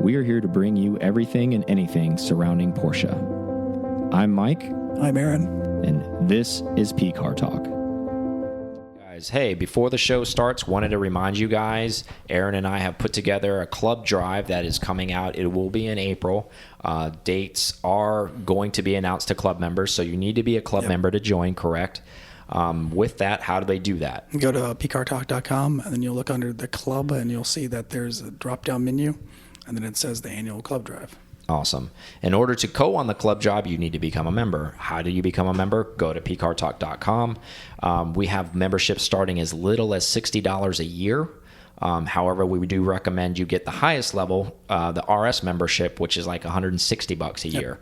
We are here to bring you everything and anything surrounding Porsche. I'm Mike. I'm Aaron. And this is PCar Talk. Hey, before the show starts, wanted to remind you guys, Aaron and I have put together a club drive that is coming out. It will be in April. Dates are going to be announced to club members, so you need to be a club member to join, correct? With that, how do they do that? You go to PCarTalk.com, and then you'll look under the club, and you'll see that there's a drop-down menu, and then it says the annual club drive. Awesome. In order to go on the club job, you need to become a member. How do you become a member? Go to PCarTalk.com. We have memberships starting as little as $60 a year. However, we do recommend you get the highest level, the RS membership, which is like $160 a year.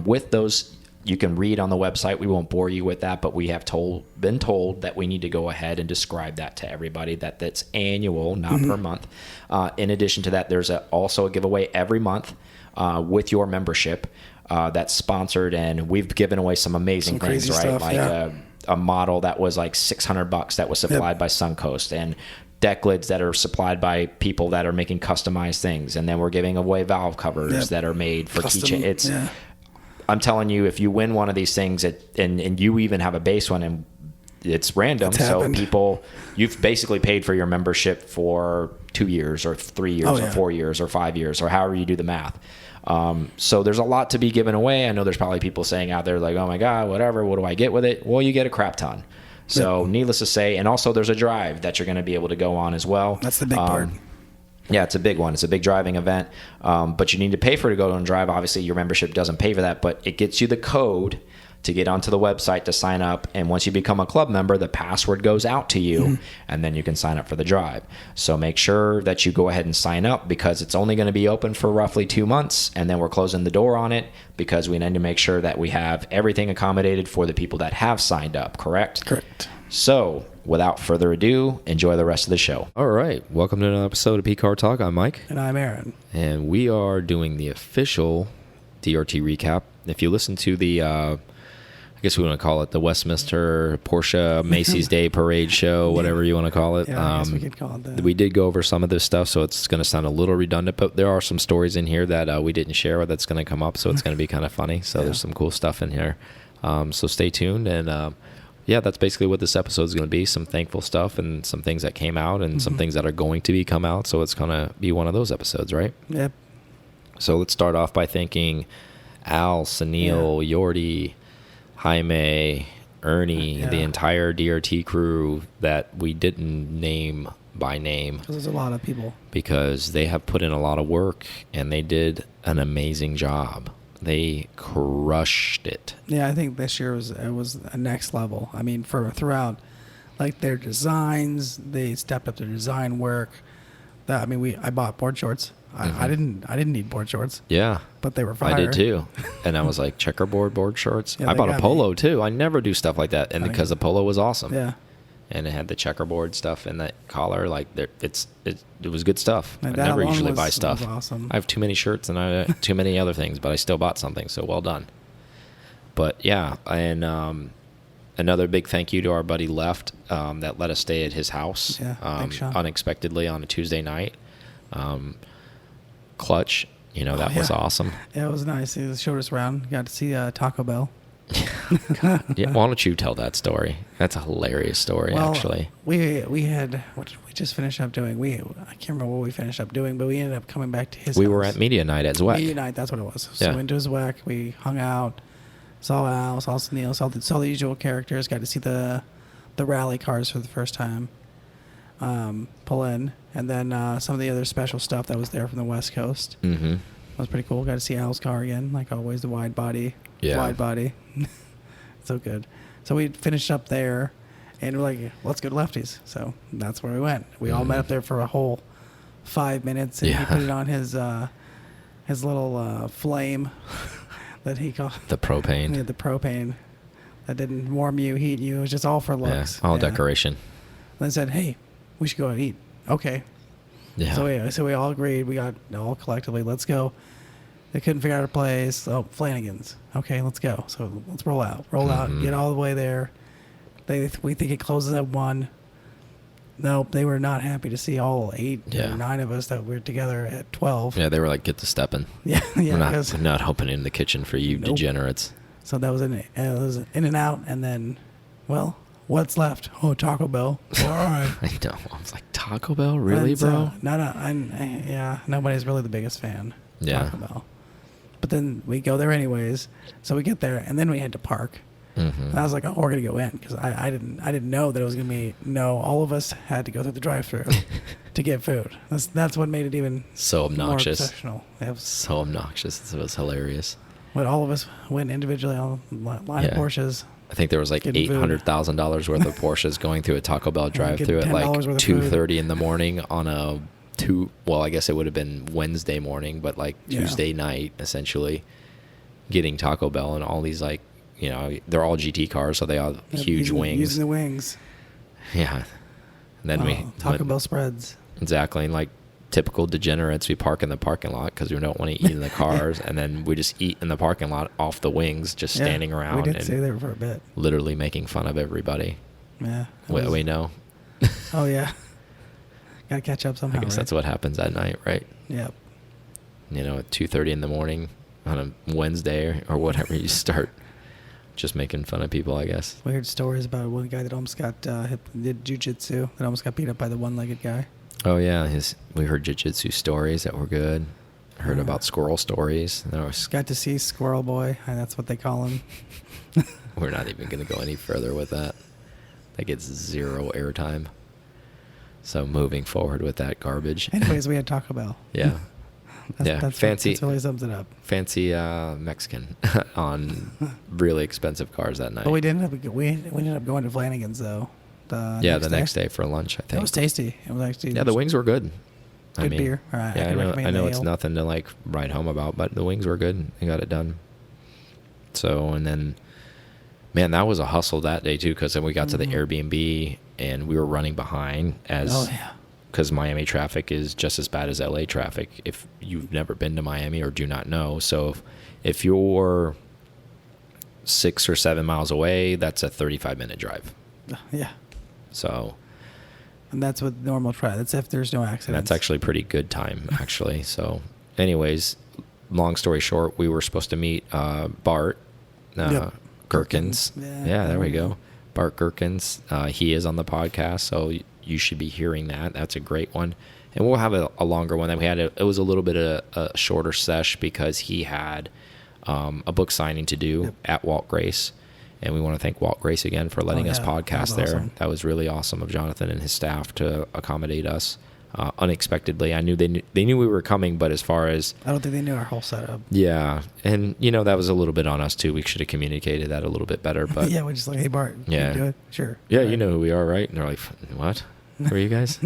With those, you can read on the website. We won't bore you with that, but we have been told that we need to go ahead and describe that to everybody, that's annual, not per month. In addition to that, there's also a giveaway every month with your membership that's sponsored, and we've given away some amazing things, right? Stuff, like a model that was like $600 that was supplied by Suncoast, and deck lids that are supplied by people that are making customized things, and then we're giving away valve covers that are made for keychain. I'm telling you, if you win one of these things, and you even have a base one, and it's random, so people, you've basically paid for your membership for 2 years or 3 years or 4 years or 5 years or however you do the math. So there's a lot to be given away. I know there's probably people saying out there like, oh my God, whatever, what do I get with it? Well, you get a crap ton. So needless to say, and also there's a drive that you're going to be able to go on as well. That's the big part. Yeah, it's a big one. It's a big driving event. But you need to pay for it to go on drive. Obviously, your membership doesn't pay for that, but it gets you the code to get onto the website to sign up. And once you become a club member, the password goes out to you, and then you can sign up for the drive. So make sure that you go ahead and sign up, because it's only going to be open for roughly 2 months, and then we're closing the door on it because we need to make sure that we have everything accommodated for the people that have signed up, correct? Correct. So without further ado, enjoy the rest of the show. All right. Welcome to another episode of PCar Talk. I'm Mike. And I'm Aaron. And we are doing the official DRT recap. If you listen to the, I guess we want to call it the Westminster Porsche Macy's Day Parade Show, whatever you want to call it. Yeah, I guess we could call it that. We did go over some of this stuff, so it's going to sound a little redundant, but there are some stories in here that we didn't share that's going to come up, so it's going to be kind of funny. So there's some cool stuff in here. So stay tuned, and that's basically what this episode is going to be. Some thankful stuff and some things that came out and some things that are going to come out. So it's going to be one of those episodes, right? Yep. So let's start off by thanking Al, Sunil, Yordi, Jaime, Ernie, the entire DRT crew that we didn't name by name. Because there's a lot of people. Because they have put in a lot of work, and they did an amazing job. They crushed it. Yeah, I think this year was a next level. I mean, throughout, like their designs, they stepped up their design work. I bought board shorts. I didn't need board shorts. Yeah, but they were fire. I did too, and I was like checkerboard board shorts. I bought a polo too. I never do stuff like that, and because the polo was awesome. Yeah. And it had the checkerboard stuff and that collar. Like it was good stuff. And I never usually buy was stuff. Awesome. I have too many shirts and I have too many other things, but I still bought something. So well done. But yeah, and another big thank you to our buddy Left that let us stay at his house unexpectedly on a Tuesday night. Clutch, that was awesome. Yeah, it was nice. He showed us around. Got to see Taco Bell. Why don't you tell that story? That's a hilarious story, actually. We had what did we just finish up doing? I can't remember what we finished up doing, but we ended up coming back to his house. We were at Media Night at Zweck. Media Night, that's what it was. So we went to his Zweck, we hung out, saw Al, saw Sunil, saw the usual characters, got to see the rally cars for the first time pull in, and then some of the other special stuff that was there from the West Coast. Mm-hmm. That was pretty cool. Got to see Al's car again, like always, the wide body. Yeah. Wide body. So good. So we finished up there, and we're like, let's go to Lefty's. So that's where we went. We all met up there for a whole 5 minutes, and he put it on his little flame that he called... The propane. Yeah, the propane. That didn't warm you, heat you. It was just all for looks. Yeah, all decoration. Then said, hey, we should go and eat. Okay. Yeah. So we all agreed. We got all collectively, let's go. They couldn't figure out a place. Oh, Flanagan's. Okay, let's go. So let's roll out. Roll out, get all the way there. We think it closes at 1. Nope, they were not happy to see all 8 Yeah. or 9 of us that were together at 12. Yeah, they were like, get to stepping. Yeah, yeah. We're not opening in the kitchen for you Nope. degenerates. So that was it was in and out, and then, well, what's left? Oh, Taco Bell. All right. I know. I was like, Taco Bell? Really, And, bro? yeah, nobody's really the biggest fan. of Yeah. Taco Bell. But then we go there anyways. So we get there, and then we had to park. Mm-hmm. And I was like, oh, we're gonna go in because I didn't know that it was gonna be all of us had to go through the drive-through to get food. That's what made it even So obnoxious. more professional. It was, So obnoxious. It was hilarious. but all of us went individually on a line of Yeah. Porsches. I think there was like Getting food. $800,000 worth of Porsches going through a Taco Bell drive-through at $10 like worth of 2:30 in the morning on a well, I guess it would have been Wednesday morning, but like Yeah. Tuesday night, essentially, getting Taco Bell and all these like, they're all GT cars, so they all have huge wings. Using the wings. Yeah. And then Taco Bell spreads. Exactly. And like typical degenerates, we park in the parking lot because we don't want to eat in the cars. And then we just eat in the parking lot off the wings, just standing around We did and stay there for a bit. literally making fun of everybody. Yeah. We know. Oh, yeah. Got to catch up somehow. I guess right? that's what happens at night, right? Yep. At 2:30 in the morning on a Wednesday or whatever, you start just making fun of people, I guess. We heard stories about one guy that almost got did jujitsu that almost got beat up by the one-legged guy. Oh yeah, we heard jiu-jitsu stories that were good. Heard Yeah. about squirrel stories. Got to see Squirrel Boy, and that's what they call him. We're not even going to go any further with that. That gets 0 airtime. So moving forward with that garbage. Anyways, we had Taco Bell. Yeah. Fancy. That really sums it up. Fancy Mexican on really expensive cars that night. But we ended up going to Flanagan's though. The next day for lunch, I think. It was tasty. It was actually Yeah, the wings were good. Good beer. All right, Yeah, I know it's ale. nothing to like write home about, but the wings were good. I got it done. So, and then, man, that was a hustle that day too, because then we got to the Airbnb and we were running behind because Miami traffic is just as bad as LA traffic if you've never been to Miami or do not know. So if you're 6 or 7 miles away, that's a 35-minute drive. Yeah. So, and that's what normal that's if there's no accidents. and that's actually pretty good time, actually. So, anyways, long story short, we were supposed to meet Bart Gherkins. Yeah, there we go. Bart Gherkins. He is on the podcast, so you should be hearing that. That's a great one. And we'll have a longer one. That we had. It was a little bit of a shorter sesh because he had a book signing to do at Walt Grace. And we want to thank Walt Grace again for letting us podcast there. Awesome. That was really awesome of Jonathan and his staff to accommodate us unexpectedly. I knew they knew we were coming, but as far as I don't think they knew our whole setup. yeah, and that was a little bit on us too. We should have communicated that a little bit better. But Yeah, we're just like, hey Bart, Yeah. can you do it? Sure. yeah, Right. you know who we are, right? And they're like, what? Who are you guys?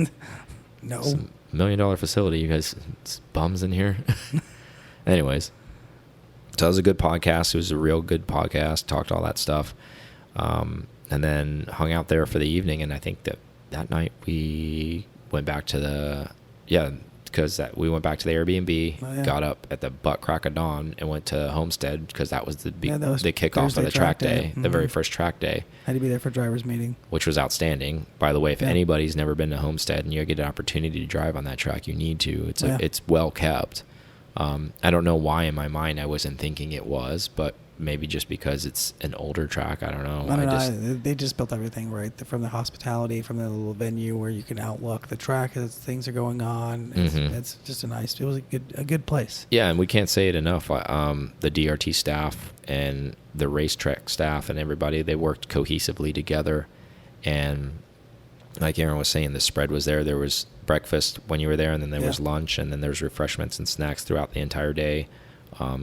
No. It's $1 million facility. You guys, it's bums in here. Anyways, so it was a good podcast. It was a real good podcast. Talked all that stuff, and then hung out there for the evening. And I think that night we went back to we went back to the Airbnb, Oh, yeah. got up at the butt crack of dawn, and went to Homestead because that was the Yeah, that was the kickoff Thursday of the track day, the Mhm. very first track day, Had to be there for driver's meeting. which was outstanding. By the way, if Yeah. anybody's never been to Homestead and you get an opportunity to drive on that track, you need to. It's well kept. I don't know why in my mind I wasn't thinking it was, but maybe just because it's an older track. I don't know. I don't know. They just built everything right from the hospitality, from the little venue where you can outlook the track as things are going on. Mhm. It's just it was a good place. Yeah, and we can't say it enough. The DRT staff and the racetrack staff and everybody, they worked cohesively together. And like Aaron was saying, the spread was there. There was breakfast when you were there, and then there was lunch, and then there's refreshments and snacks throughout the entire day,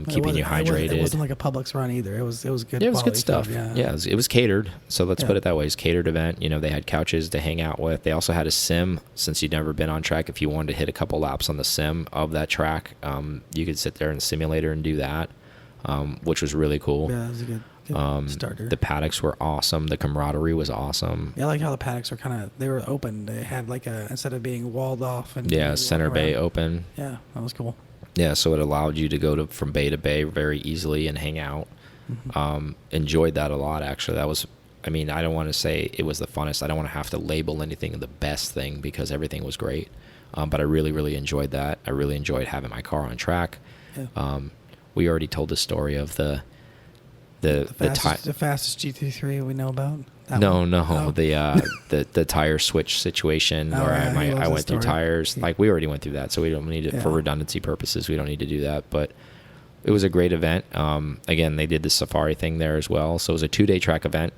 keeping you hydrated. It wasn't like a Publix run either. It was good. Yeah, it was good quality stuff. Yeah, it was catered. So let's put it that way. It's catered event. They had couches to hang out with. They also had a sim. Since you'd never been on track, if you wanted to hit a couple laps on the sim of that track, you could sit there in the simulator and do that, which was really cool. Yeah, it was a good starter. The paddocks were awesome. The camaraderie was awesome. Yeah, I like how the paddocks they were open. They had instead of being walled off and Center bay around. open. Yeah, that was cool. Yeah, so it allowed you to go from bay to bay very easily and hang out. Enjoyed that a lot, actually. That was I mean, I don't want to say it was the funnest. I don't want to have to label anything the best thing because everything was great. But I really, really enjoyed that. I really enjoyed having my car on track. Yeah. We already told the story of the fastest GT3 we know about. The tire switch situation where I went through tires. Yeah. Like we already went through that, so we don't need it for redundancy purposes. We don't need to do that, but it was a great event. Again, they did the safari thing there as well. So it was a 2-day track event,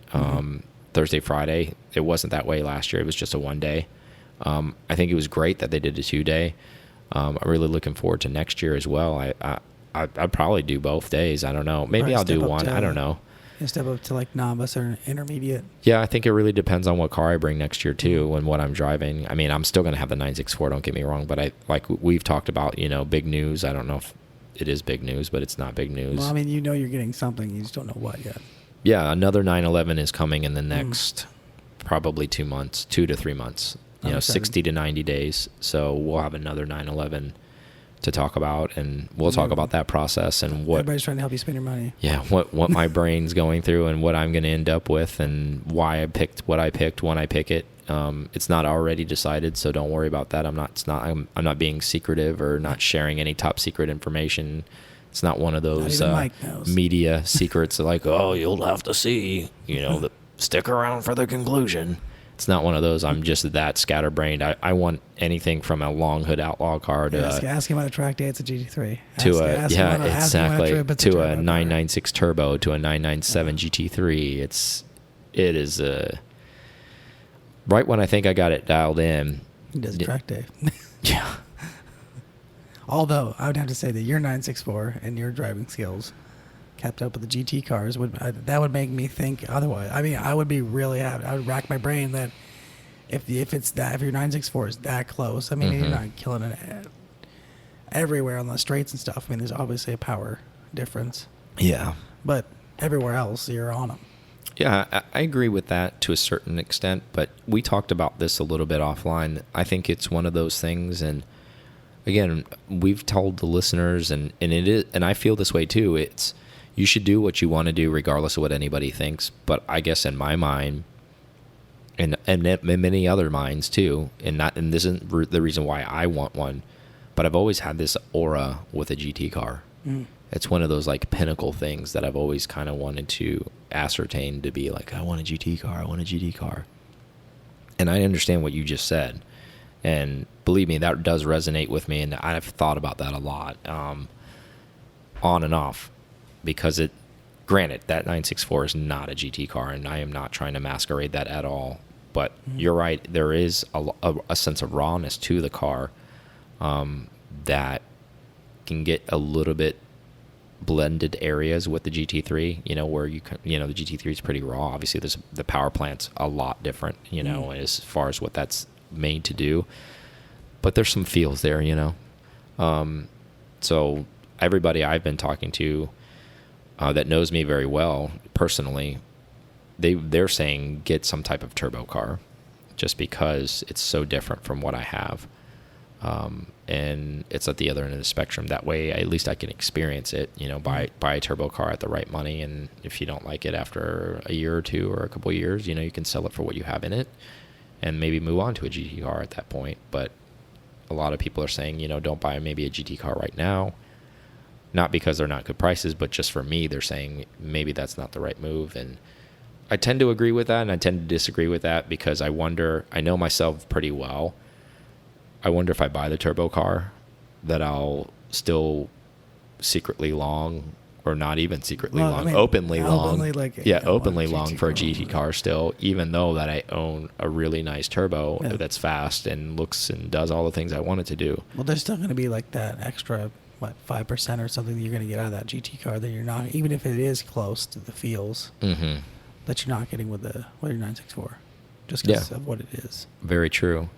Thursday, Friday. It wasn't that way last year. It was just a 1 day. I think it was great that they did a 2-day. I'm really looking forward to next year as well. I'd probably do both days. I don't know. Maybe I'll do one. I don't know. You step up to like novice or intermediate. Yeah, I think it really depends on what car I bring next year too, and what I'm driving. I mean, I'm still going to have the 964. Don't get me wrong, but like we've talked about, big news. I don't know if it is big news, but it's not big news. Well, I mean, you're getting something. You just don't know what yet. Yeah, another 911 is coming in the next probably 2 months, 2 to 3 months. 60 to 90 days. So we'll have another 911 to talk about, and we'll talk about that process and what everybody's trying to help you spend your money. Yeah, what my brain's going through and what I'm going to end up with and why I picked what I picked when I pick it. It's not already decided, so don't worry about that. I'm not being secretive or not sharing any top secret information. It's not one of those media secrets like, oh, you'll have to see, stick around for the conclusion. It's not one of those. I'm just that scatterbrained. I want anything from a long hood outlaw car to ask him on a track day. It's a GT3. To a 996 turbo to a 997 GT3. It is right when I think I got it dialed in. He does track day. Yeah. Although I would have to say that your 964 and your driving skills kept up with the GT cars that would make me think otherwise. I mean, I would be really happy. I would rack my brain that if your 964 is that close, I mean, you're not killing it everywhere on the straights and stuff. I mean, there's obviously a power difference. Yeah, but everywhere else, you're on them. Yeah, I agree with that to a certain extent. But we talked about this a little bit offline. I think it's one of those things, and again, we've told the listeners, and it is, and I feel this way too. It's you should do what you want to do regardless of what anybody thinks. But I guess in my mind, and many other minds too, and this isn't the reason why I want one, but I've always had this aura with a GT car. It's one of those like pinnacle things that I've always kind of wanted to ascertain, to be like, I want a GT car. I want a GT car. And I understand what you just said. And believe me, that does resonate with me. And I've thought about that a lot, on and off. Because granted, that 964 is not a GT car, and I am not trying to masquerade that at all. But you're right, there is a sense of rawness to the car that can get a little bit blended areas with the GT3. Where the GT3 is pretty raw. Obviously, the power plant's a lot different. As far as what that's made to do. But there's some feels there. So everybody I've been talking to that knows me very well personally, they're saying get some type of turbo car, just because it's so different from what I have, and it's at the other end of the spectrum. That way, at least I can experience it. Buy a turbo car at the right money, and if you don't like it after a year or two or a couple of years, you can sell it for what you have in it, and maybe move on to a GT car at that point. But a lot of people are saying, don't buy maybe a GT car right now. Not because they're not good prices, but just for me, they're saying maybe that's not the right move. And I tend to agree with that, and I tend to disagree with that, because I know myself pretty well. I wonder if I buy the turbo car, that I'll still secretly long, or not even secretly openly long for a GT car still, even though that I own a really nice turbo that's fast and looks and does all the things I want it to do. Well, there's still going to be like that extra 5% or something that you're going to get out of that GT car that you're not, even if it is close to the feels, that you're not getting with your 964, just because of what it is. Very true.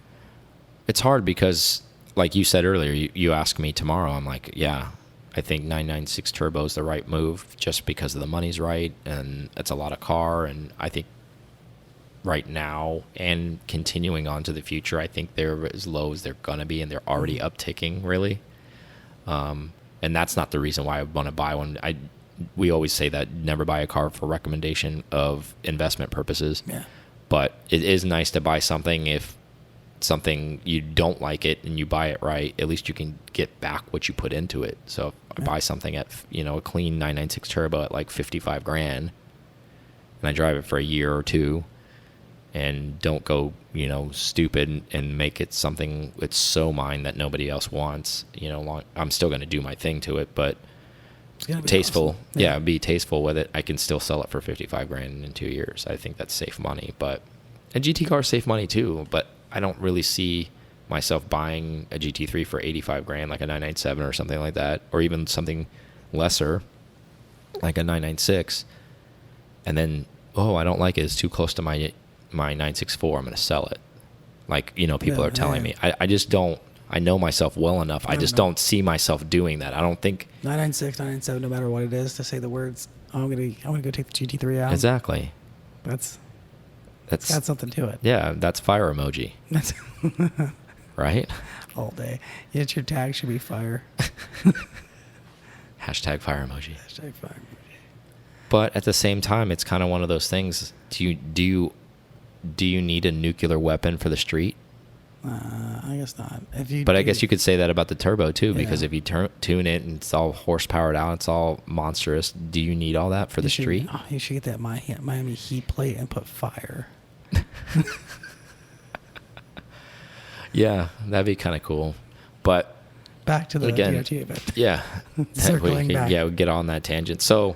It's hard because, like you said earlier, you ask me tomorrow, I'm like, yeah, I think 996 turbo is the right move, just because the money's right, and it's a lot of car, and I think right now and continuing on to the future, I think they're as low as they're going to be, and they're already upticking, really. And that's not the reason why I want to buy one. we always say that never buy a car for recommendation of investment purposes. Yeah. But it is nice to buy something if something you don't like it and you buy it right, at least you can get back what you put into it. So if I buy something at, a clean 996 turbo at like 55 grand and I drive it for a year or two and don't go, stupid and make it something that's so mine that nobody else wants, I'm still going to do my thing to it, but tasteful. Awesome. Yeah, be tasteful with it. I can still sell it for 55 grand in 2 years. I think that's safe money, but a GT car is safe money too, but I don't really see myself buying a GT3 for 85 grand, like a 997 or something like that, or even something lesser, like a 996. And then, I don't like it. It's too close to my 964. I'm going to sell it. Like, people are telling me. I just don't. I know myself well enough. I just don't see myself doing that. I don't think 996, 997, no matter what it is, to say the words, I'm gonna go take the GT3 out. Exactly. That's got something to it. Yeah, that's fire emoji. That's right? All day. Yet your tag should be fire. Hashtag fire emoji. Hashtag fire emoji. But at the same time, it's kind of one of those things. Do you need a nuclear weapon for the street? I guess not. I guess you could say that about the turbo too, because if you tune it and it's all horsepowered out, it's all monstrous. Do you need all that for the street? You should get that Miami heat plate and put fire. Yeah, that'd be kind of cool. But back to the DOT event. Yeah, Circling back. Yeah, we get on that tangent. So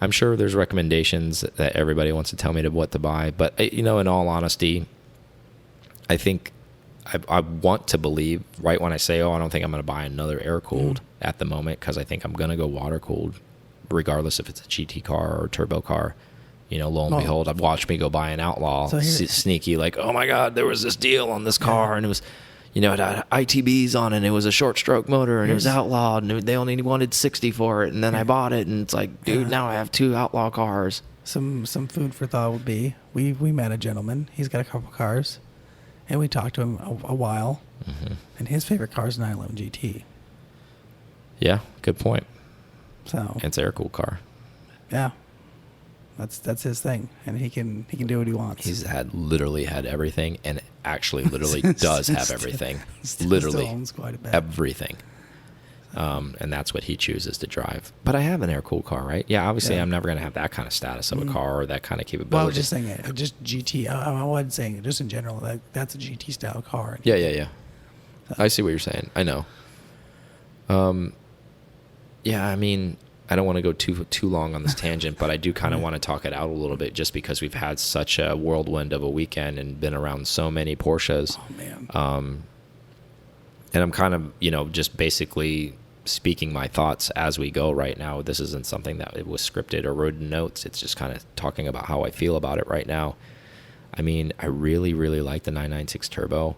I'm sure there's recommendations that everybody wants to tell me what to buy, but in all honesty, I think. I want to believe right when I say, I don't think I'm going to buy another air-cooled at the moment, because I think I'm going to go water-cooled regardless if it's a GT car or a turbo car. Lo and behold, I've watched me go buy an Outlaw, sneaky, like, oh my God, there was this deal on this car, and it was, it had ITBs on it, and it was a short-stroke motor, and it was outlawed, and they only wanted 60 for it, and then I bought it, and it's like, dude, now I have 2 Outlaw cars. Some food for thought would be, we met a gentleman, he's got a couple cars. And we talked to him a while, and his favorite car is 911 GT. Yeah, good point. So it's an air-cooled car. Yeah, that's his thing, and he can do what he wants. He's literally had everything, and actually literally does have everything. Literally still owns quite a bit. Everything. And that's what he chooses to drive. But I have an air-cooled car, right? Yeah, obviously I'm never going to have that kind of status of a car or that kind of capability. Well, I was just saying it. Just GT. I wasn't saying it. Just in general, that's a GT-style car. Yeah. I see what you're saying. I know. Yeah, I mean, I don't want to go too long on this tangent, but I do kind of want to talk it out a little bit, just because we've had such a whirlwind of a weekend and been around so many Porsches. Oh, man. And I'm kind of, just basically speaking my thoughts as we go right now. This isn't something that it was scripted or wrote in notes. It's just kind of talking about how I feel about it right now. I mean, I really, really like the 996 Turbo,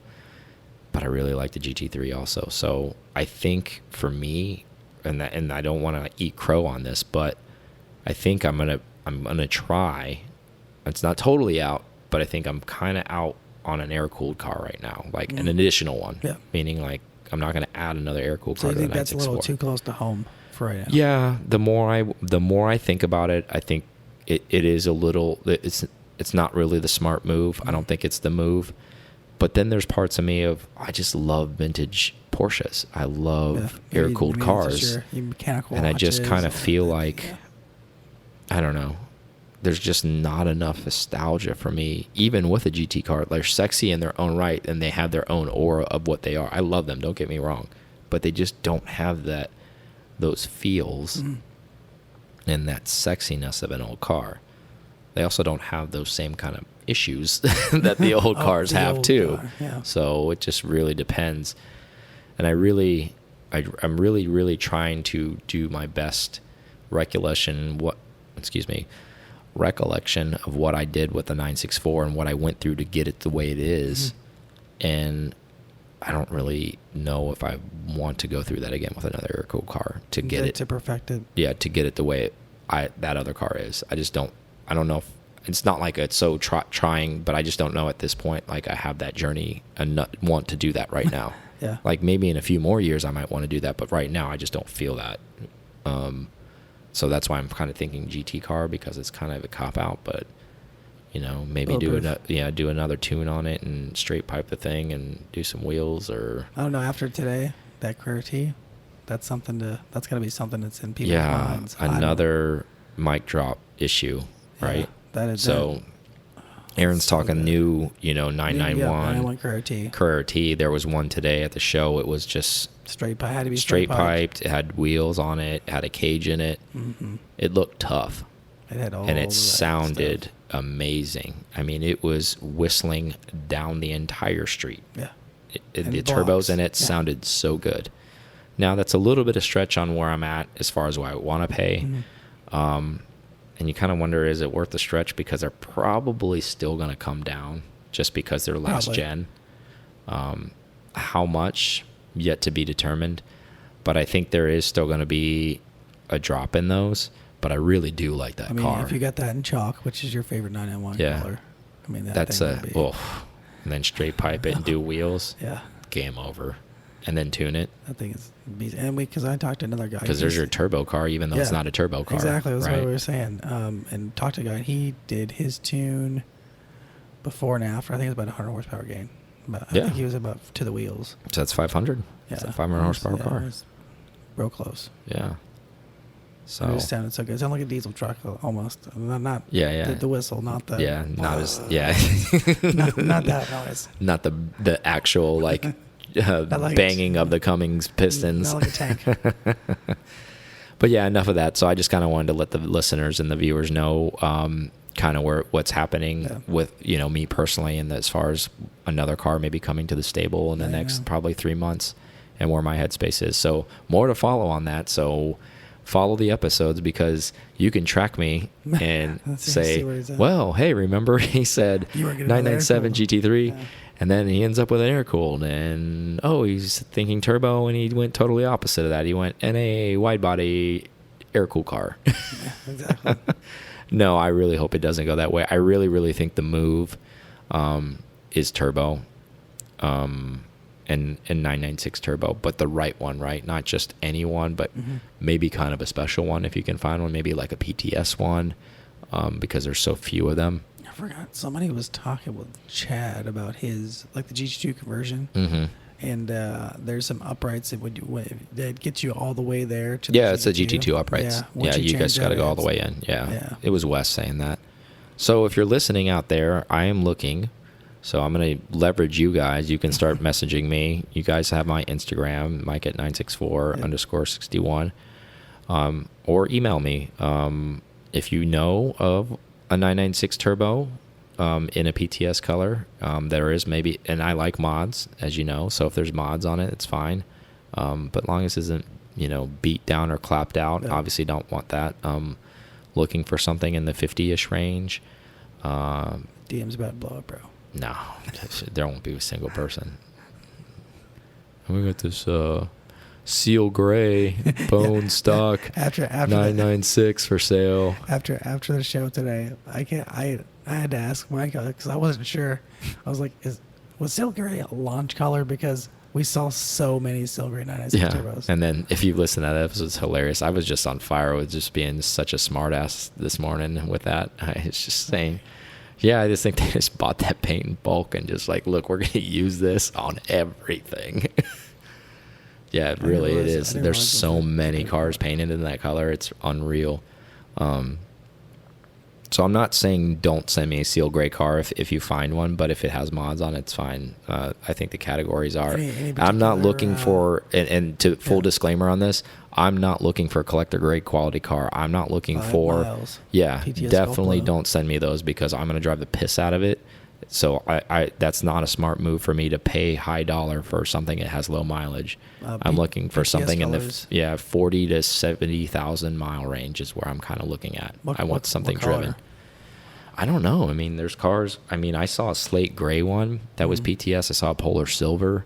but I really like the GT3 also. So I think for me, and I don't want to eat crow on this, but I think I'm gonna try. It's not totally out, but I think I'm kind of out on an air-cooled car right now, like an additional one. Yeah. Meaning, like, I'm not going to add another air-cooled car to the 964. So you think that's a little too close to home for right now? Yeah. The more I think about it, I think it is a little. It's not really the smart move. I don't think it's the move. But then there's parts of me I just love vintage Porsches. I love air-cooled cars, and I just kind of feel like I don't know. There's just not enough nostalgia for me, even with a GT car. They're sexy in their own right, and they have their own aura of what they are. I love them, don't get me wrong, but they just don't have those feels and that sexiness of an old car. They also don't have those same kind of issues that the old cars have too. Yeah. So it just really depends. And I'm really, really trying to do my best recollection of what I did with the 964 and what I went through to get it the way it is. And I don't really know if I want to go through that again with another air-cooled car to get it to perfect it. Yeah, to get it the way that other car is. I don't know if it's not like it's so trying, but I just don't know at this point. Like, I have that journey and not want to do that right now. Yeah. Like, maybe in a few more years I might want to do that, but right now I just don't feel that. So that's why I'm kind of thinking GT car, because it's kind of a cop out, but maybe do another tune on it and straight pipe the thing and do some wheels, or I don't know. After today, that Carrera T, that's gotta be something that's in people's minds. Another mic drop issue, right? That is so. Aaron's talking new, 991 Carrera T. There was one today at the show. It was just had to be straight piped. It had wheels on it. It had a cage in it. Mm-hmm. It looked tough. It had all and it sounded amazing. I mean, it was whistling down the entire street. Yeah. The turbos in it sounded so good. Now, that's a little bit of stretch on where I'm at as far as what I want to pay. Mm-hmm. And you kind of wonder, is it worth the stretch? Because they're probably still going to come down just because they're last gen. How much, yet to be determined. But I think there is still going to be a drop in those. But I really do like that car. If you got that in chalk, which is your favorite 991 color, that's and then straight pipe it and do wheels. Yeah. Game over. And then tune it. That thing is, and because I talked to another guy. Because there's your turbo car, even though it's not a turbo car. Exactly, that's what we were saying. And talked to a guy, and he did his tune before and after. I think it was about 100 horsepower gain. But I think he was about to the wheels. So that's 500. Yeah, it's a 500 horsepower car. It was real close. Yeah. So it sounded so good. It sounded like a diesel truck almost. Not the whistle, not the not that noise. Not the actual banging of the Cummins pistons. Not like a tank. But yeah, enough of that. So I just kind of wanted to let the listeners and the viewers know kind of what's happening with me personally, and as far as another car maybe coming to the stable in the next probably 3 months, and where my headspace is. So more to follow on that. So follow the episodes, because you can track me and say, well, hey, remember he said 997 GT3, and then he ends up with an air-cooled, and he's thinking turbo, and he went totally opposite of that. He went NA wide-body air-cooled car. Yeah, exactly. No, I really hope it doesn't go that way. I really, really think the move is turbo. And 996 turbo, but the right one, right? Not just any one, but maybe kind of a special one if you can find one, maybe like a PTS one, because there's so few of them. I forgot. Somebody was talking with Chad about his, the GT2 conversion, and there's some uprights that get you all the way there. To it's a GT2 uprights. Yeah, you guys got to go all the way in. Yeah, it was Wes saying that. So if you're listening out there, I am looking. So I'm going to leverage you guys. You can start messaging me. You guys have my Instagram, Mike at 964_61, or email me. If you know of a 996 turbo in a PTS color, there is maybe, and I like mods, as you know. So if there's mods on it, it's fine. But long as it isn't, beat down or clapped out, obviously don't want that. Looking for something in the 50-ish range. DM's about to blow up, bro. No, there won't be a single person. We got this seal gray bone stock after 996 for sale. After the show today, I had to ask Mike because I wasn't sure. I was like, was seal gray a launch color? Because we saw so many seal gray 996 turbos. And then if you listen to that episode, it's hilarious. I was just on fire with just being such a smartass this morning with that. I was just saying. Yeah, I just think they just bought that paint in bulk and just look, we're going to use this on everything. Yeah, it really it is. There's so many cars painted in that color. It's unreal. So I'm not saying don't send me a seal gray car if you find one, but if it has mods on it, it's fine. I think the categories are. I'm not looking for, and to full disclaimer on this, I'm not looking for a collector grade quality car. I'm not looking for, PTS definitely don't send me those, because I'm going to drive the piss out of it. So I that's not a smart move for me to pay high dollar for something that has low mileage. I'm looking for something colors. In the 40 to 70,000 mile range is where I'm kind of looking at. I want something driven. I don't know. I mean, there's cars. I mean, I saw a slate gray one that was PTS. I saw a polar silver,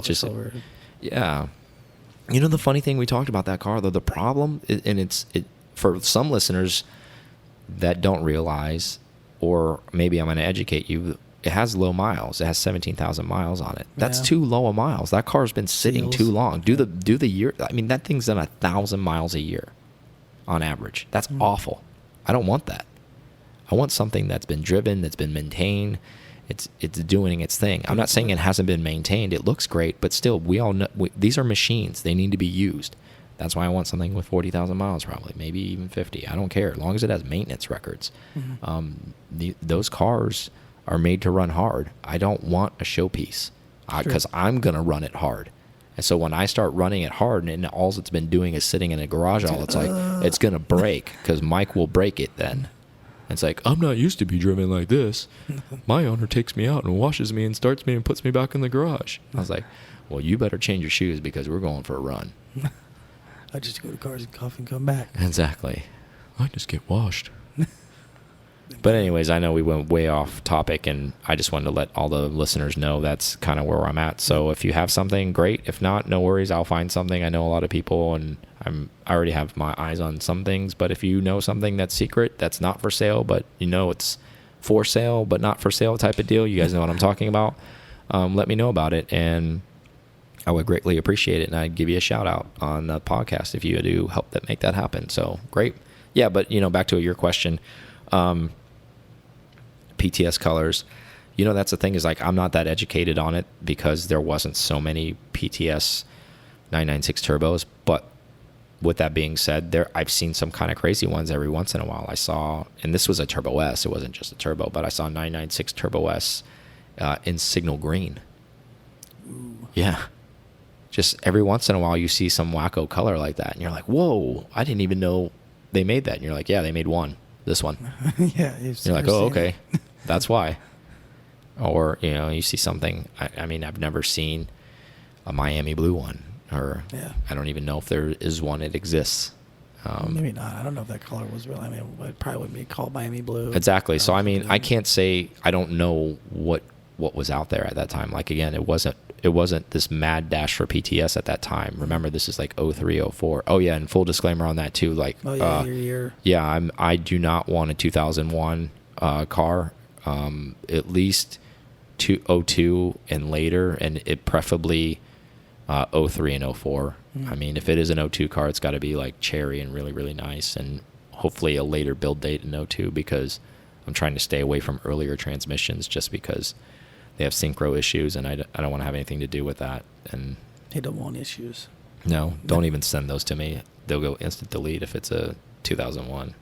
silver. Yeah. The funny thing, we talked about that car though. The problem, and it's for some listeners that don't realize, or maybe I'm going to educate you, it has low miles. It has 17,000 miles on it. That's too low of miles. That car's been sitting too long. Do the year. I mean, that thing's done 1,000 miles a year. on average. That's awful. I don't want that. I want something that's been driven, that's been maintained. It's doing its thing. I'm not saying it hasn't been maintained. It looks great, but still, we all know these are machines. They need to be used. That's why I want something with 40,000 miles, probably, maybe even 50. I don't care, as long as it has maintenance records. Those cars are made to run hard. I don't want a showpiece because I'm going to run it hard. And so when I start running it hard and all it's been doing is sitting in a garage all, it's like, it's going to break because Mike will break it then. It's like, I'm not used to be driven like this. My owner takes me out and washes me and starts me and puts me back in the garage. I was like, well, you better change your shoes because we're going for a run. I just go to Cars and Coffee and come back. Exactly. I just get washed. But anyways, I know we went way off topic, and I just wanted to let all the listeners know that's kind of where I'm at. So if you have something, great. If not, no worries. I'll find something. I know a lot of people, and I already have my eyes on some things. But if you know something that's secret, that's not for sale, but you know it's for sale but not for sale type of deal, you guys know what I'm talking about, let me know about it, and I would greatly appreciate it, and I'd give you a shout out on the podcast if you do help make that happen. So great. Yeah, but back to your question. PTS colors, that's the thing, is like, I'm not that educated on it because there wasn't so many PTS 996 turbos. But with that being said, I've seen some kind of crazy ones every once in a while. I saw, and this was a Turbo S, it wasn't just a turbo, but I saw 996 Turbo S in signal green. Ooh. Yeah. Just every once in a while you see some wacko color like that, and you're like, whoa, I didn't even know they made that. And you're like, yeah, they made this one. Yeah. You're like, oh, okay. That's why. Or, you see something. I mean, I've never seen a Miami blue one, or I don't even know if there is one. It exists. Maybe not. I don't know if that color was real. I mean, it probably wouldn't be called Miami blue. Exactly. So, I mean, I can't say, I don't know what was out there at that time. Like, again, it wasn't this mad dash for PTS at that time. Remember, this is like 03, 04. Oh yeah, and full disclaimer on that too. Like, I do not want a 2001 car. At least 02 and later, and it preferably 03 and 04. I mean, if it is an 02 car, it's got to be like cherry and really, really nice, and hopefully a later build date in 02, because I'm trying to stay away from earlier transmissions just because they have synchro issues, and I don't want to have anything to do with that. And they don't want issues. No, don't even send those to me. They'll go instant delete if it's a 2001.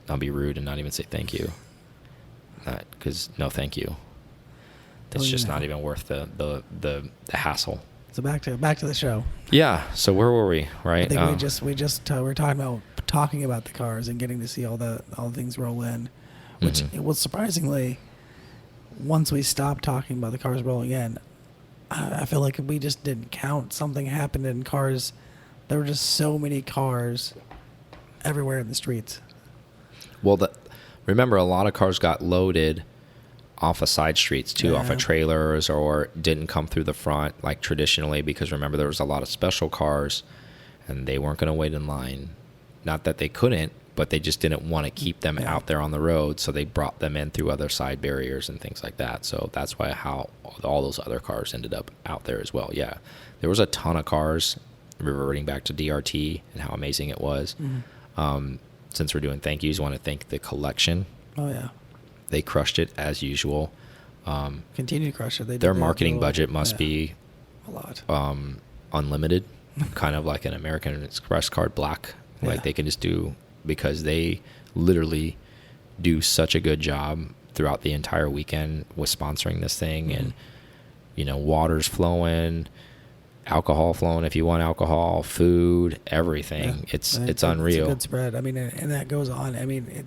I'll be rude and not even say thank you. Because no, thank you. It's just not even worth the hassle. So back to the show. Yeah. So where were we? Right. I think we just were talking about the cars and getting to see all the things roll in, which it was surprisingly. Once we stopped talking about the cars rolling in, I feel like we just didn't count. Something happened in cars. There were just so many cars everywhere in the streets. Well, remember, a lot of cars got loaded off of side streets too, off of trailers, or didn't come through the front like traditionally, because remember, there was a lot of special cars and they weren't going to wait in line. Not that they couldn't, but they just didn't want to keep them out there on the road, so they brought them in through other side barriers and things like that. So that's why how all those other cars ended up out there as well. Yeah, there was a ton of cars, reverting back to DRT and how amazing it was. Since we're doing thank yous, I want to thank the collection. Oh yeah, they crushed it as usual. Continue to crush it. Their marketing budget must be a lot, unlimited, kind of like an American Express card black. Like they can just do, because they literally do such a good job throughout the entire weekend with sponsoring this thing. And water's flowing, alcohol flowing if you want alcohol, food, everything. It's unreal. It's a good spread. I mean, and that goes on. I mean,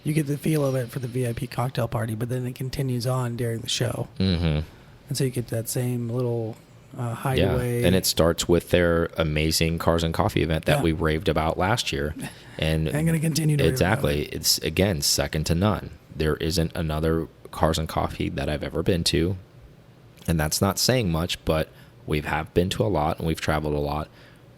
you get the feel of it for the VIP cocktail party, but then it continues on during the show. And so you get that same little hideaway. Yeah, and it starts with their amazing Cars and Coffee event that we raved about last year. And I'm going to continue to exactly. It's, again, second to none. There isn't another Cars and Coffee that I've ever been to. And that's not saying much, but we have been to a lot and we've traveled a lot.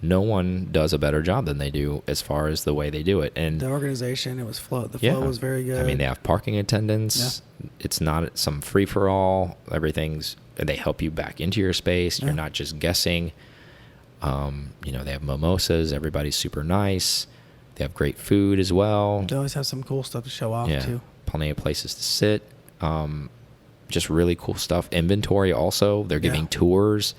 No one does a better job than they do as far as the way they do it. And the organization, the flow was very good. I mean, they have parking attendants. Yeah. It's not some free-for-all. They help you back into your space. You're not just guessing. They have mimosas. Everybody's super nice. They have great food as well. They always have some cool stuff to show off too. Plenty of places to sit. Just really cool stuff. Inventory also. They're giving tours.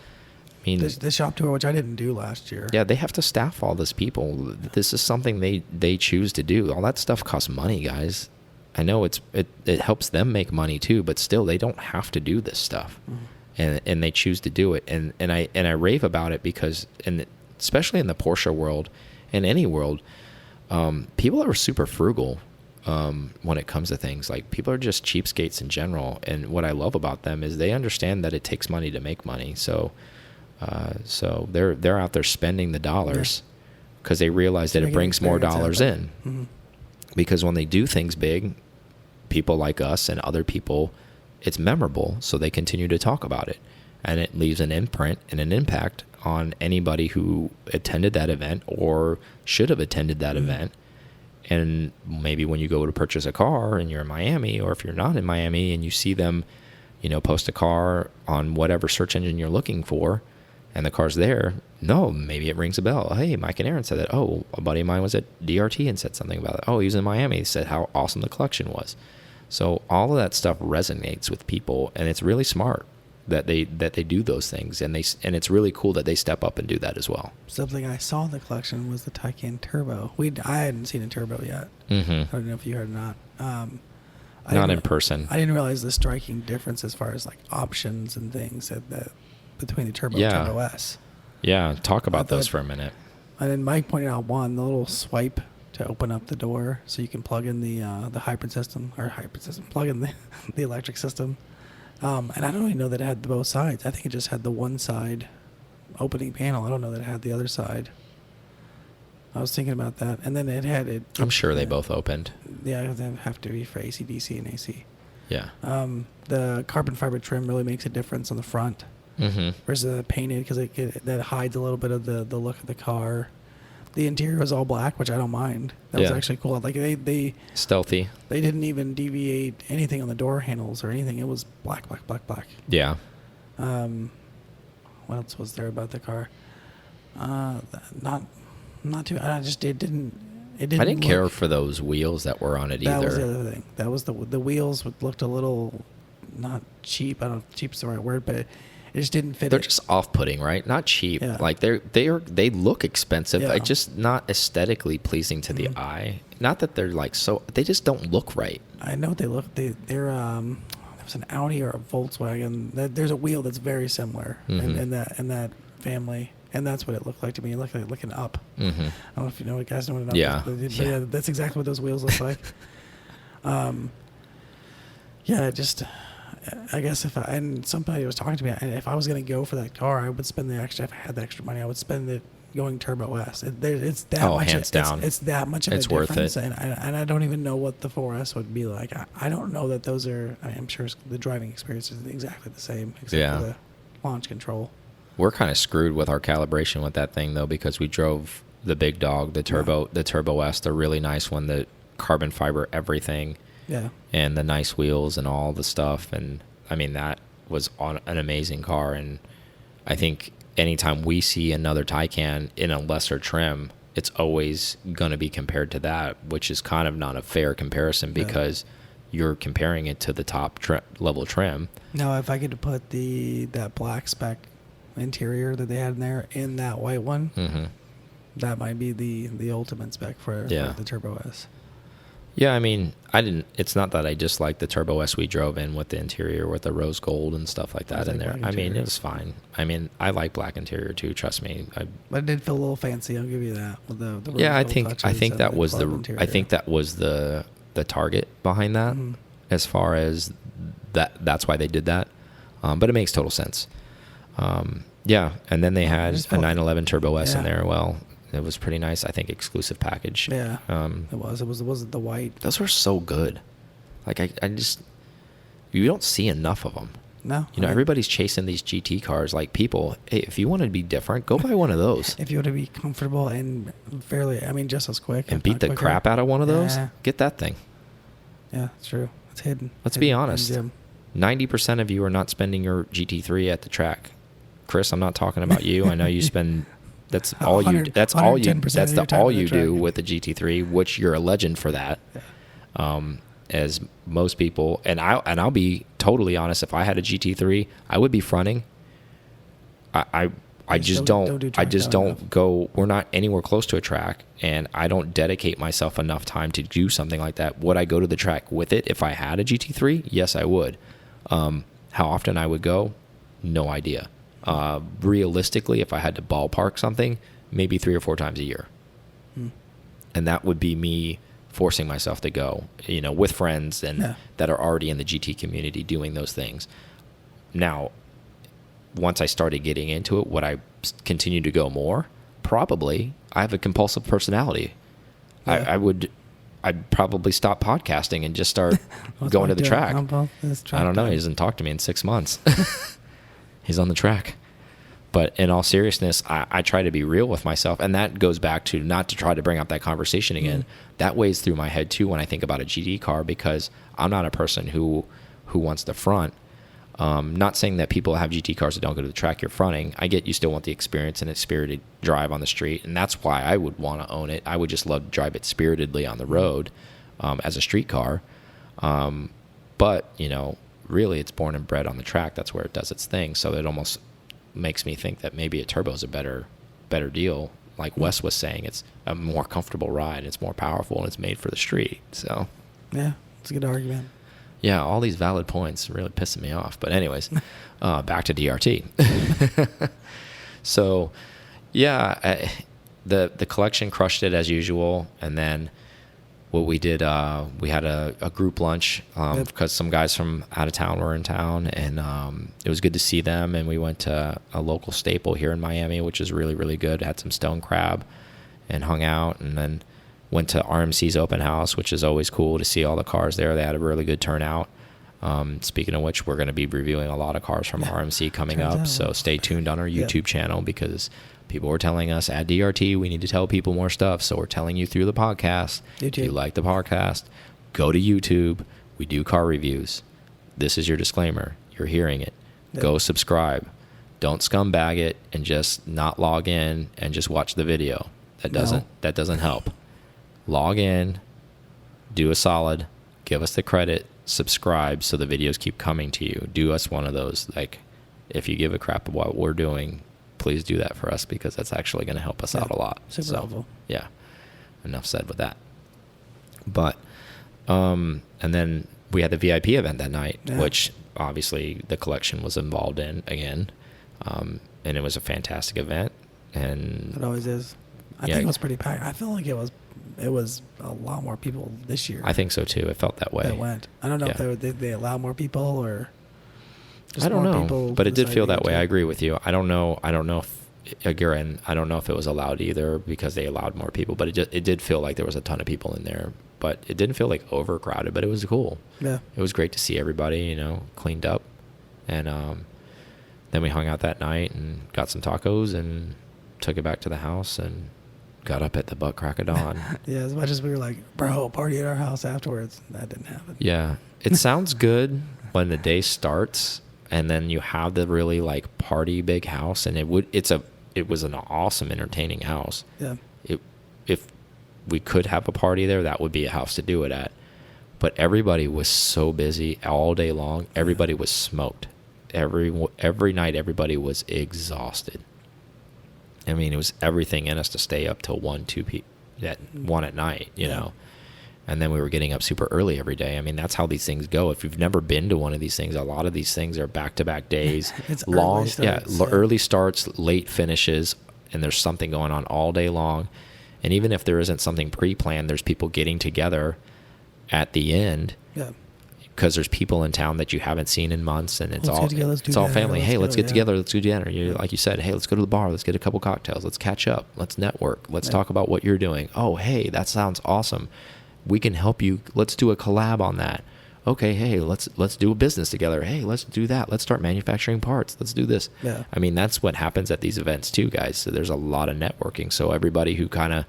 I mean, the shop tour, which I didn't do last year. Yeah, they have to staff all this people. This is something they choose to do. All that stuff costs money, guys. I know it helps them make money too, but still, they don't have to do this stuff, and they choose to do it. And I rave about it because, especially in the Porsche world, and any world, people are super frugal when it comes to things. Like, people are just cheapskates in general. And what I love about them is they understand that it takes money to make money. So they're out there spending the dollars because they realize that it brings more dollars in. Mm-hmm. Because when they do things big, people like us and other people, it's memorable, so they continue to talk about it, and it leaves an imprint and an impact on anybody who attended that event or should have attended that event. And maybe when you go to purchase a car and you're in Miami, or if you're not in Miami and you see them, post a car on whatever search engine you're looking for, and the car's there, maybe it rings a bell. Hey, Mike and Aaron said that. Oh, a buddy of mine was at DRT and said something about it. Oh, he was in Miami. He said how awesome the collection was. So all of that stuff resonates with people, and it's really smart that they do those things, and it's really cool that they step up and do that as well. Something I saw in the collection was the Taycan Turbo. I hadn't seen a Turbo yet. Mm-hmm. I don't know if you heard or not. Not in person. I didn't realize the striking difference as far as like options and things between the Turbo and Turbo S. Yeah, talk about those for a minute. And then Mike pointed out the little swipe to open up the door so you can plug in the hybrid system, plug in the electric system. And I don't even know that it had both sides. I think it just had the one side opening panel. I don't know that it had the other side. I was thinking about that. And then it had... I'm sure they both opened. Yeah, they have to be for AC, DC, and AC. Yeah. The carbon fiber trim really makes a difference on the front. Mm-hmm. Versus the painted, because that hides a little bit of the look of the car. The interior was all black, which I don't mind. That was actually cool. Like they stealthy. They didn't even deviate anything on the door handles or anything. It was black. Yeah. What else was there about the car? Not too. I just it didn't. I didn't care for those wheels that were on it either. That was the other thing. That was the wheels looked a little not cheap. I don't know if cheap's the right word, but it just didn't fit. They're just off-putting, right? Not cheap. Yeah. Like they look expensive. Yeah. Just not aesthetically pleasing to the eye. Not that they're like they just don't look right. I know they look. They're there was an Audi or a Volkswagen. There's a wheel that's very similar in that family. And that's what it looked like to me. It looked like looking up. Mm-hmm. I don't know if you guys know what an up is. But yeah, that's exactly what those wheels look like. I guess and somebody was talking to me, if I was going to go for that car, I would spend the extra, if I had the extra money, I would spend it going Turbo S. It's that much. Hands down. It's that much of a difference. Worth it. And I don't even know what the 4S would be like. I don't know that those are, I'm sure the driving experience is exactly the same, except for the launch control. We're kind of screwed with our calibration with that thing, though, because we drove the big dog, the Turbo S, the really nice one, the carbon fiber everything, and the nice wheels and all the stuff. And I mean, that was on an amazing car. And I think anytime we see another Taycan in a lesser trim, it's always going to be compared to that, which is kind of not a fair comparison because you're comparing it to the top level trim. Now, if I could put that black spec interior that they had in there in that white one, that might be the ultimate spec for the Turbo S. Yeah, I mean, it's not that I dislike the Turbo S we drove in with the interior with the rose gold and stuff like that in there. I mean, it was fine. I mean, I like black interior too, trust me. But it did feel a little fancy, I'll give you that. With the I think that was the target behind that, as far as that's why they did that. But it makes total sense. And then they had a 911 Turbo S in there. Well, it was pretty nice. I think exclusive package. Yeah, it was the white. Those were so good. Like you don't see enough of them. No, everybody's chasing these GT cars. Like, people, hey, if you want to be different, go buy one of those. If you want to be comfortable and just as quick and beat the crap out of one of those, get that thing. Yeah, it's true. It's hidden. Let's be honest. 90% of you are not spending your GT3 at the track. Chris, I'm not talking about you. I know you spend That's all you. That's all you. 110% That's of your the time all on the you track. do with the GT3, which you're a legend for that. As most people, and I'll be totally honest. If I had a GT3, I would be fronting. I just don't. do I track just down don't enough. go. We're not anywhere close to a track, and I don't dedicate myself enough time to do something like that. Would I go to the track with it if I had a GT3? Yes, I would. How often I would go, no idea. Realistically, if I had to ballpark something, maybe 3 or 4 times a year, and that would be me forcing myself to go, with friends and that are already in the GT community doing those things. Now, once I started getting into it, would I continue to go more? Probably. I have a compulsive personality. Yeah. I'd probably stop podcasting and just start going to the track. I don't know. He doesn't talk to me in 6 months. He's on the track. But in all seriousness, I try to be real with myself. And that goes back to not to try to bring up that conversation again. That weighs through my head too when I think about a GT car, because I'm not a person who wants to front. Not saying that people have GT cars that don't go to the track, you're fronting. I get you still want the experience and a spirited drive on the street. And that's why I would want to own it. I would just love to drive it spiritedly on the road as a street car. But, really it's born and bred on the track. That's where it does its thing. So it almost makes me think that maybe a turbo is a better deal. Like Wes was saying, it's a more comfortable ride, it's more powerful, and it's made for the street. So Yeah, it's a good argument. yeah, all these valid points really pissing me off. But anyways, back to DRT. So yeah, the collection crushed it as usual. And then what we did, we had a group lunch because some guys from out of town were in town, and it was good to see them. And we went to a local staple here in Miami, which is really, really good. Had some stone crab and hung out, and then went to RMC's open house, which is always cool to see all the cars there. They had a really good turnout. Speaking of which, we're going to be reviewing a lot of cars from RMC coming up, so stay tuned on our YouTube channel, because people were telling us at DRT we need to tell people more stuff, so we're telling you through the podcast. If you like the podcast, go to YouTube. We do car reviews. This is your disclaimer. You're hearing it. Go subscribe. Don't scumbag it and just not log in and just watch the video. That doesn't help. Log in, do a solid, give us the credit, subscribe so the videos keep coming to you. Do us one of those. Like, if you give a crap about what we're doing, please do that for us, because that's actually going to help us out a lot. Super helpful. Yeah, enough said with that. But and then we had the VIP event that night, which obviously the collection was involved in again, and it was a fantastic event. And It always is. I think it was pretty packed. I feel like it was a lot more people this year. I think so too. It felt that way. That went. I don't know if they allow more people or just I don't more know, people but it did decide feel to that go way. to I it. agree with you. I don't know if again, I don't know if it was allowed either, because they allowed more people, but it did feel like there was a ton of people in there, but it didn't feel like overcrowded, but it was cool. Yeah. It was great to see everybody, cleaned up. And then we hung out that night and got some tacos and took it back to the house and got up at the butt crack of dawn. Yeah, as much as we were like, bro, party at our house afterwards, that didn't happen. Yeah. It sounds good when the day starts and then you have the really like party big house, and it was an awesome entertaining house. Yeah. If we could have a party there, that would be a house to do it at. But everybody was so busy all day long. Everybody was smoked. Every night everybody was exhausted. I mean, it was everything in us to stay up till 1 at night, you know. And then we were getting up super early every day. I mean, that's how these things go. If you've never been to one of these things, a lot of these things are back-to-back days. It's long, early starts, early starts, late finishes, and there's something going on all day long. And even if there isn't something pre-planned, there's people getting together at the end. Yeah. Because there's people in town that you haven't seen in months, and it's all family. Hey, let's get together. Let's do dinner. Like you said, hey, let's go to the bar. Let's get a couple cocktails. Let's catch up. Let's network. Let's talk about what you're doing. Oh, hey, that sounds awesome. We can help you. Let's do a collab on that. Okay, hey, let's do a business together. Hey, let's do that. Let's start manufacturing parts. Let's do this. Yeah. I mean, that's what happens at these events too, guys. So there's a lot of networking. So everybody who kind of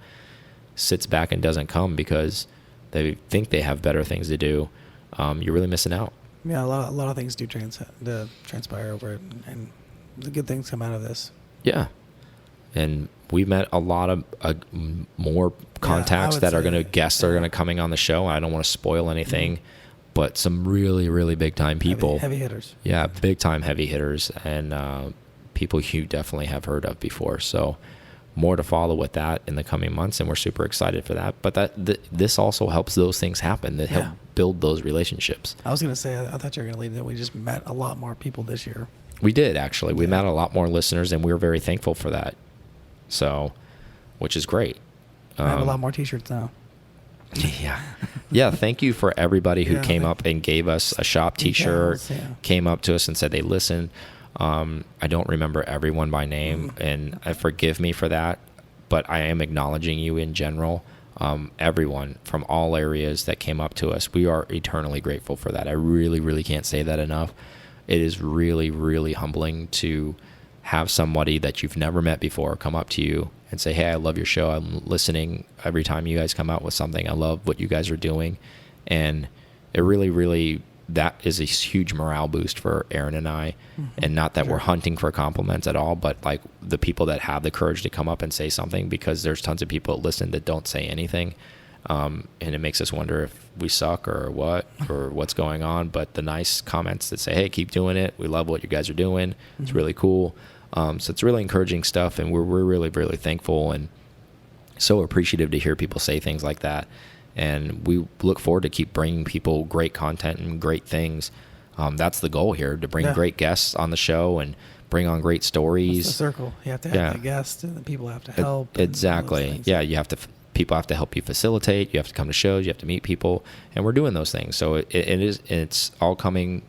sits back and doesn't come because they think they have better things to do, you're really missing out. Yeah, a lot of things do transpire over it, and the good things come out of this. Yeah. and we've met a lot of more contacts that are going to guests that are going to coming on the show. I don't want to spoil anything, but some really, really big time people. Heavy hitters. Yeah, big time heavy hitters, and people you definitely have heard of before. So more to follow with that in the coming months, and we're super excited for that. But this also helps those things happen, that help build those relationships. I was going to say, I thought you were going to lead that we just met a lot more people this year. We did, actually. We met a lot more listeners, and we were very thankful for that. So, which is great. I have a lot more T-shirts now. Yeah. Thank you for everybody who came up and gave us a shop T-shirt, came up to us and said they listened. I don't remember everyone by name, and forgive me for that, but I am acknowledging you in general. Everyone from all areas that came up to us, we are eternally grateful for that. I really, really can't say that enough. It is really, really humbling to have somebody that you've never met before come up to you and say, hey, I love your show. I'm listening every time you guys come out with something. I love what you guys are doing. And it really, really, that is a huge morale boost for Aaron and I. And not that we're hunting for compliments at all, but like the people that have the courage to come up and say something, because there's tons of people that listen that don't say anything. And it makes us wonder if we suck or what's going on. But the nice comments that say, hey, keep doing it. We love what you guys are doing. It's really cool. So it's really encouraging stuff, and we're really, really thankful and so appreciative to hear people say things like that. And we look forward to keep bringing people great content and great things. That's the goal here, to bring great guests on the show and bring on great stories. It's the circle. You have to have the guests, and the people have to help. Exactly. Yeah, people have to help you facilitate. You have to come to shows. You have to meet people, and we're doing those things. So it's all coming,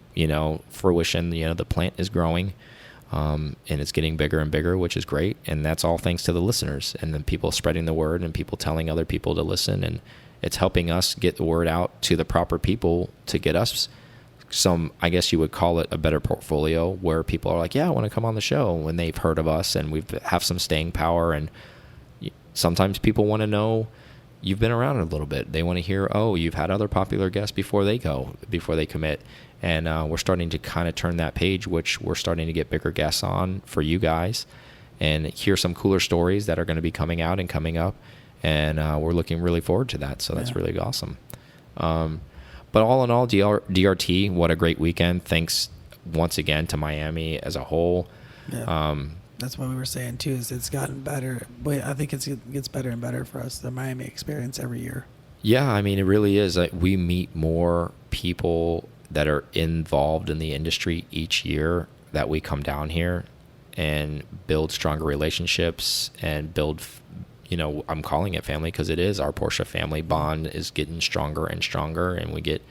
fruition. The plant is growing. And it's getting bigger and bigger, which is great. And that's all thanks to the listeners and then people spreading the word and people telling other people to listen. And it's helping us get the word out to the proper people to get us some, I guess you would call it a better portfolio, where people are like, yeah, I want to come on the show when they've heard of us and we have some staying power. And sometimes people want to know you've been around a little bit. They want to hear, oh, you've had other popular guests before they commit. And we're starting to kind of turn that page, which we're starting to get bigger guests on for you guys and hear some cooler stories that are going to be coming out and coming up. And we're looking really forward to that. So that's really awesome. But all in all, DRT, what a great weekend. Thanks once again to Miami as a whole. Yeah. That's what we were saying, too, is it's gotten better. But I think it gets better and better for us, the Miami experience, every year. Yeah, I mean, it really is. We meet more people that are involved in the industry each year that we come down here and build stronger relationships and build, I'm calling it family because it is. Our Porsche family bond is getting stronger and stronger, and we get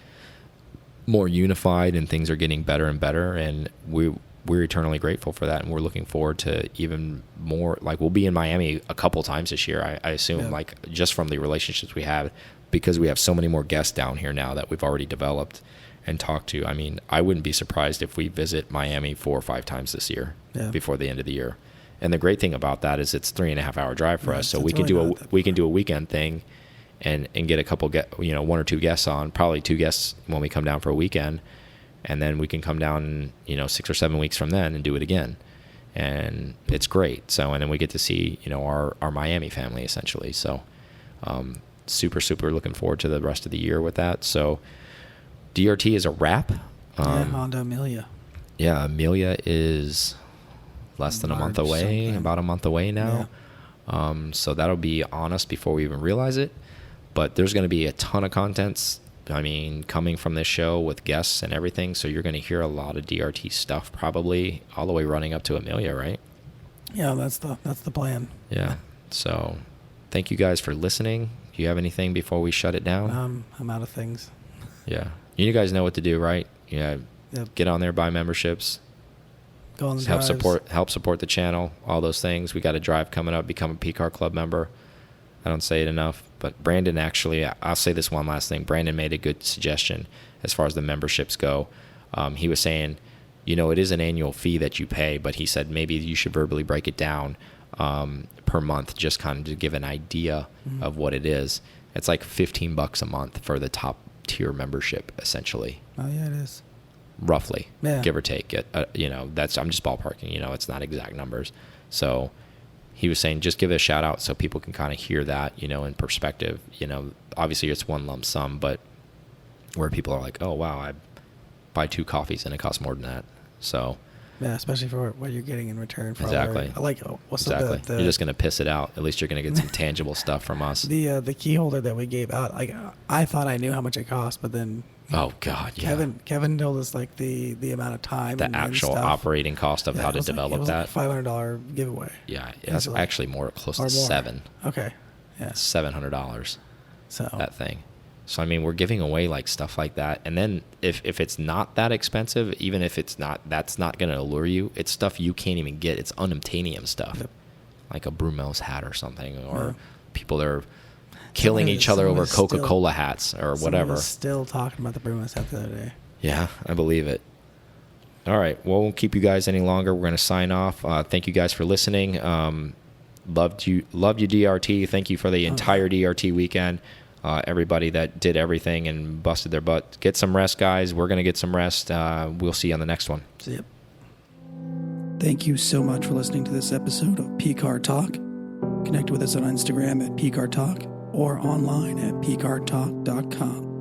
more unified and things are getting better and better. And we're eternally grateful for that. And we're looking forward to even more. Like, we'll be in Miami a couple times this year, I assume, like just from the relationships we have, because we have so many more guests down here now that we've already developed and talk to. I mean, I wouldn't be surprised if we visit Miami 4 or 5 times this year before the end of the year. And the great thing about that is it's 3.5 hour drive for us. So we can do a weekend thing and get a couple 1 or 2 guests on, probably 2 guests when we come down for a weekend, and then we can come down 6 or 7 weeks from then and do it again. And it's great. So, and then we get to see our Miami family essentially. So super looking forward to the rest of the year with that. So DRT is a wrap. Honda Amelia. Yeah, Amelia is less than a month away, about a month away now. Yeah. So that'll be on us before we even realize it. But there's going to be a ton of contents, coming from this show with guests and everything. So you're going to hear a lot of DRT stuff probably all the way running up to Amelia, right? Yeah, that's the plan. Yeah. So thank you guys for listening. Do you have anything before we shut it down? I'm out of things. Yeah. You guys know what to do, right? Yeah. Yep. Get on there, buy memberships. Go on the help support the channel, all those things. We got a drive coming up, become a PCar Club member. I don't say it enough, but Brandon actually, I'll say this one last thing. Brandon made a good suggestion as far as the memberships go. He was saying, it is an annual fee that you pay, but he said maybe you should verbally break it down per month, just kind of to give an idea of what it is. It's like $15 a month for the top tier membership, essentially. Oh yeah, it is. Roughly, give or take. I'm just ballparking. It's not exact numbers. So he was saying just give it a shout out so people can kind of hear that, you know, in perspective. You know, obviously it's one lump sum, but where people are like, oh wow, I buy 2 coffees and it costs more than that. So yeah, especially for what you're getting in return. For exactly. I like what's exactly. the You're just gonna piss it out. At least you're gonna get some tangible stuff from us. The key holder that we gave out. Like I thought I knew how much it cost, but then oh god, yeah. Kevin told us like the amount of time, the and actual stuff. Operating cost of how to develop that. Like $500 giveaway. Yeah, that's actually more close to $700. Okay, yeah, $700. So that thing. So I mean, we're giving away like stuff like that, and then if it's not that expensive, even if it's not, that's not going to allure you. It's stuff you can't even get. It's unobtainium stuff, yep. Like a Brumel's hat or something, or people that are killing each other over Coca-Cola hats or whatever. Was still talking about the Brumel's hat the other day. Yeah, I believe it. All right, well, we won't keep you guys any longer. We're going to sign off. Thank you guys for listening. Loved you, DRT. Thank you for the entire DRT weekend. Everybody that did everything and busted their butt. Get some rest, guys. We're going to get some rest. We'll see you on the next one. See you. Thank you so much for listening to this episode of PCar Talk. Connect with us on Instagram at PCar Talk or online at PCarTalk.com.